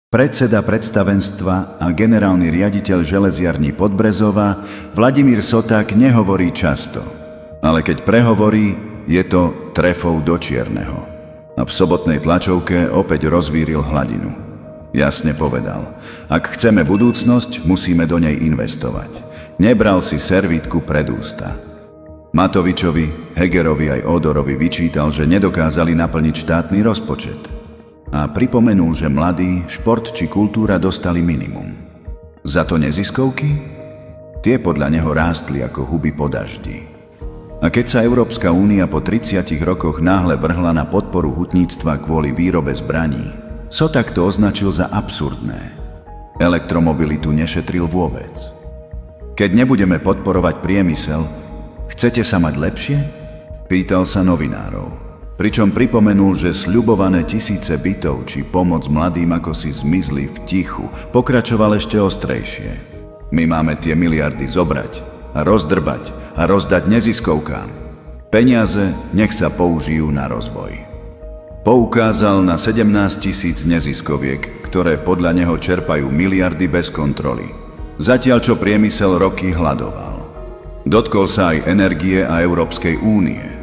Predseda predstavenstva a generálny riaditeľ železiarní Podbrezova Vladimír Soták nehovorí často, ale keď prehovorí, je to trefou do čierneho. A v sobotnej tlačovke opäť rozvíril hladinu. Jasne povedal, ak chceme budúcnosť, musíme do nej investovať. Nebral si servítku pred ústa. Matovičovi, Hegerovi aj Ódorovi vyčítal, že nedokázali naplniť štátny rozpočet. A pripomenul, že mladí, šport či kultúra dostali minimum. Za to neziskovky? Tie podľa neho rástli ako huby po daždi. A keď sa Európska únia po 30 rokoch náhle vrhla na podporu hutníctva kvôli výrobe zbraní, Soták to označil za absurdné. Elektromobilitu nešetril vôbec. Keď nebudeme podporovať priemysel, chcete sa mať lepšie? Pýtal sa novinárov. Pričom pripomenul, že sľubované tisíce bytov či pomoc mladým ako si zmizli v tichu, pokračoval ešte ostrejšie. My máme tie miliardy zobrať a rozdrbať a rozdať neziskovkám. Peniaze nech sa použijú na rozvoj. Poukázal na 17 000 neziskoviek, ktoré podľa neho čerpajú miliardy bez kontroly. Zatiaľ čo priemysel roky hľadoval. Dotkol sa aj energie a Európskej únie.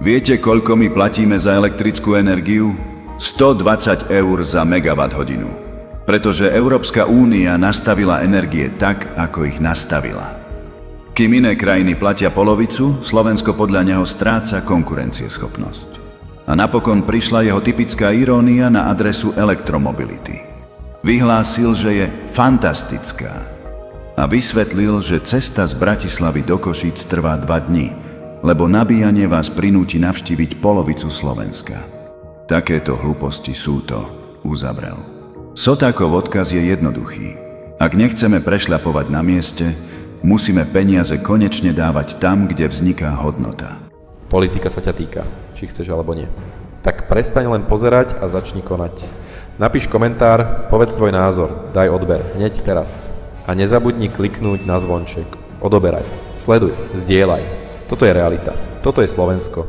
Viete, koľko my platíme za elektrickú energiu? 120 eur za megawatt hodinu. Pretože Európska únia nastavila energie tak, ako ich nastavila. Kým iné krajiny platia polovicu, Slovensko podľa neho stráca konkurencieschopnosť. A napokon prišla jeho typická irónia na adresu elektromobility. Vyhlásil, že je fantastická. A vysvetlil, že cesta z Bratislavy do Košíc trvá 2 dni, lebo nabíjanie vás prinúti navštíviť polovicu Slovenska. Takéto hlúposti sú to, uzavrel. Sotákov odkaz je jednoduchý. Ak nechceme prešľapovať na mieste, musíme peniaze konečne dávať tam, kde vzniká hodnota. Politika sa ťa týka, či chceš alebo nie. Tak prestaň len pozerať a začni konať. Napíš komentár, povedz svoj názor, daj odber, hneď teraz. A nezabudni kliknúť na zvonček. Odoberaj, sleduj, zdieľaj. Toto je realita. Toto je Slovensko.